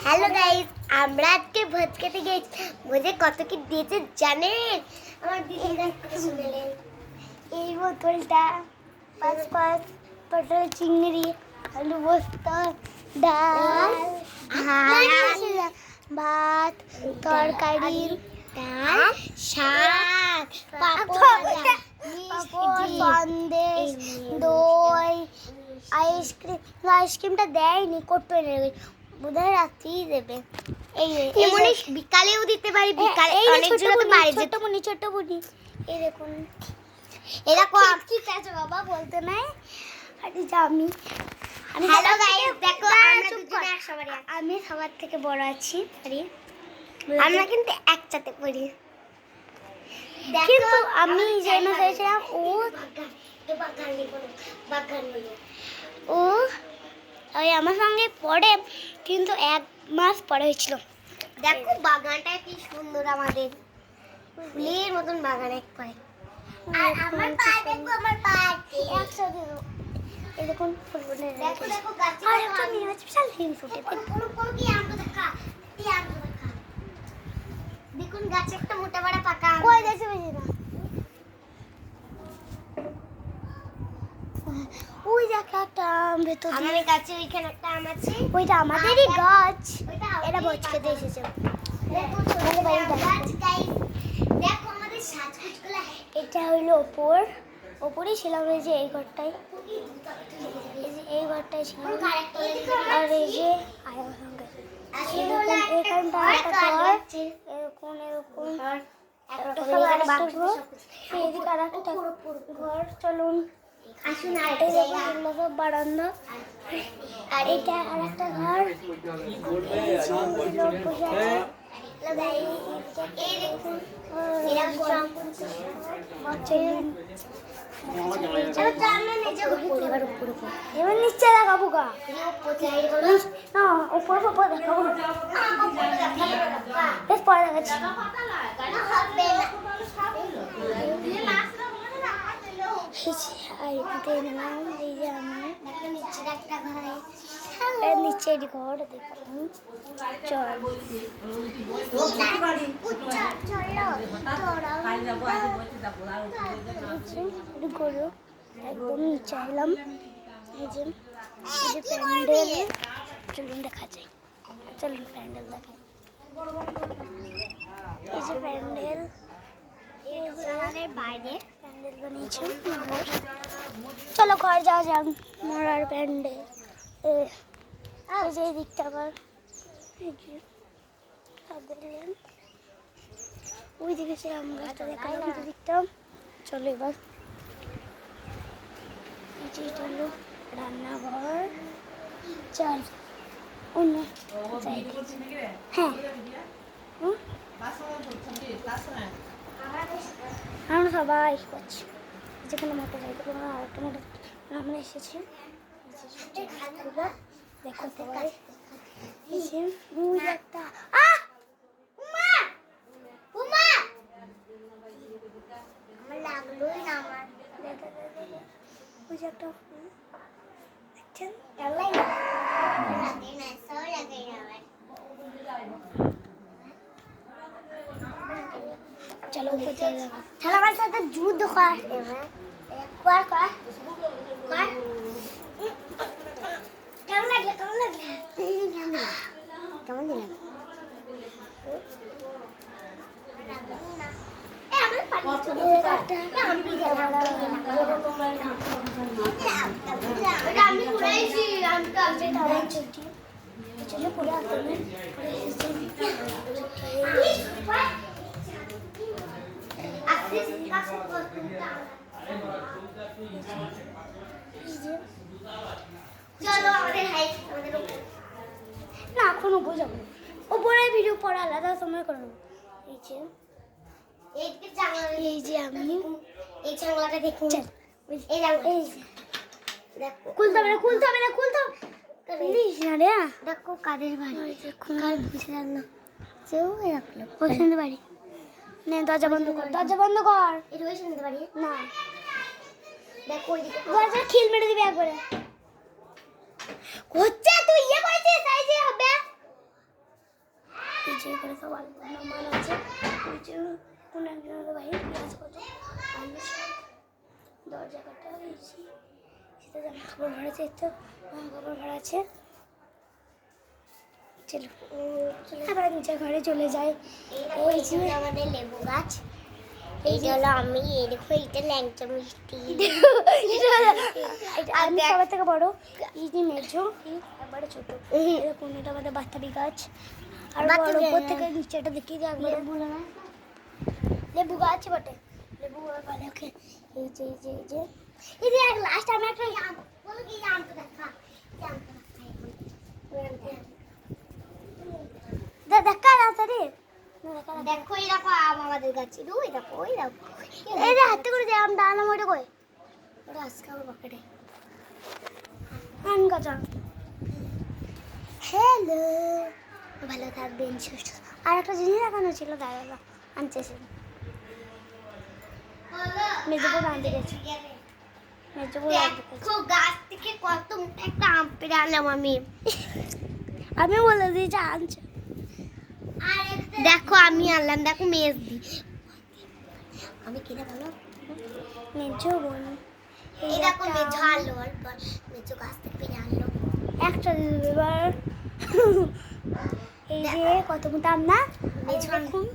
Hello guys, আমরা আজকে ভোজ খেতে গেছি। ভোজে কত কি দিয়েছে জানেন? আমার দিদিরা শুনলেন। এই বোতলটা পাঁচ পটল চিংড়ি, আলু পোস্ত, ডাল, ভাত, তরকারি, ডাল, শাক, পাপড়, সন্দেশ, দই, আইসক্রিমটা দেয়নি, করতে বোধহয় রাত্রিই দেবে। এই বিকালেও দিতে পারি, বিকালে ছোট্ট বুনি এই দেখুন, এরকম ঠিক আছে বাবা বলতে নাই। হ্যালো গাইস, দেখো আমরা দুজনে একসাথে, আমি সবার থেকে বড় আছি, আমরা কিন্তু একসাথে পড়ি। কিন্তু আমি জন্য চাইছিলাম ও ওই আমার সঙ্গে পড়ে, কিন্তু 1 মাস পরে হয়েছিল। দেখো বাগানটা কি সুন্দর, আমাদের ফুলের মতন বাগান এক পায়ে। আর আমার পা দেখো, আমার পা একসাথে এরকম ফুল ফুটে। দেখো দেখো গাছে আর একটা নিয়ে আছে, বিশাল হিল ফুটে। কোন কি আমটা দেখা, এই আমটা দেখা। দেখুন গাছে একটা মোটা বড় পাকা আম। কই দেখতে পেছি না। ওই দেখো একটা আম ভেতর আমাদের গাছে, ওইখানে একটা আম আছে, ওইটা আমাদেরই গাছ। এটা ভোজ খেতে এসেছে। দেখো ছোট গাছ গাইস, দেখো আমাদের সাজগুজগুলো। এটা হলো ওপরেই ছিলাম, এই যে এই ঘরটায়, এই ঘরটায় ছিলাম। আর এই যে আয়ার সঙ্গে এখানটা একটা ঘর, এরকম এদিকে আর একটা ঘর। চলুন আসুন, সব বারান্দা। আর এটা আর একটা ঘর। এবার নিচে দেখাবো গা, না উপর দেখাবো, বেশ পরে দেখাচ্ছি। নিচে ঘর দেখুন। চল গরু একদম নিচে এলাম। এই যে প্যান্ডেল, চলুন দেখা যায়, চলুন প্যান্ডেল দেখা। এই যে প্যান্ডেল, বাইরে প্যান্ডেল বানিয়েছে। চলো ঘর যাওয়া যাক। মরার প্যান্ডেল, এই যে এই দিকটা আবার, ওই দিকে সে আম গাছটা দেখালাম, ওই দিকটা। চলো এবার এটা হলো রান্নাঘর। চল অন্য হ্যাঁ, আমরা সবাই করছি, যেখানে মোটর সাইকেল আর একটা মোটর আমরা এসেছি। দেখো সবাই একটা লাগলোই না আমার। ওই যে একটা ফুল দেখছেন, চলো উপরে চলে যাবো। চলো আমার সাথে যুদ্ধ কর, কেমন লাগলো? কেমন দিলাম? না এখন উপরে যাবো, উপরে ভিডিও পরে আলাদা সময় করবো। এই যে আমি এই জানলাটা দেখুন, খুলতে হবে না দেখো কাদের বাড়ি, বুঝলাম না, কেউ রাখলো পছন্দ বাড়ি। দরজা বন্ধ কর, এটা ওই শুনতে পারি না। দেখো দরজা খিল মেরে দিবে একবারে। হচ্ছে তুই ইয়ে করেছিস এই যে হবে এই যে করে সব আলু নামান আছে ওই যে কোন একজনের বাইরে পেঁয়াজ কত আলু সব দরজা কাটা হয়েছে সেটা জামা কাপড় ভরা আছে তো জামা কাপড় ভরা আছে চলো আবার নিচের ঘরে চলে যাই ওই যে আমাদের লেবু গাছ এই যে হলো আমি এই দেখো এটা ল্যাংচা মিষ্টি আমি সবার থেকে বড় এই যে মেজো একবারে ছোট এরকম এটা আমাদের বাতাবি গাছ আর বড় উপর থেকে নিচেটা দেখিয়ে দিই একবারে লেবু গাছ বটে লেবু ভালো ওকে এই যে এই যে এই যে এই যে লাস্ট আমি একটা বলো কি আম তো দেখা দেখা না সরি দেখো এই দেখো আম আমাদের গাছে ওই দেখো এই যে হাতে করে যে আম ডালা মোটে কই ওটা আজকে আমার পকেটে আম গাছ হ্যালো ভালো থাকবেন সুস্থ আর একটা জিনিস দেখানো ছিল দাদা আনছে সে মেজবুর আনতে গেছে মেজবুর দেখো গাছ থেকে কত একটা আম পেড়ে আনলাম আমি বলে দিয়েছি আনছে দেখো আমি আনলাম দেখো মেজদি আমি কিনে ভালো মেজো বোন এই দেখো মেজো আনলো মেজো গাছ থেকে পেড়ে আনলো একটা এবার এই যে কত মোটা আম না মেজো দেখুন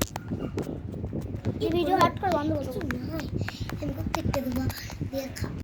এই ভিডিও কাট করে বন্ধ করো আমি প্রত্যেকটা দেবো দেখা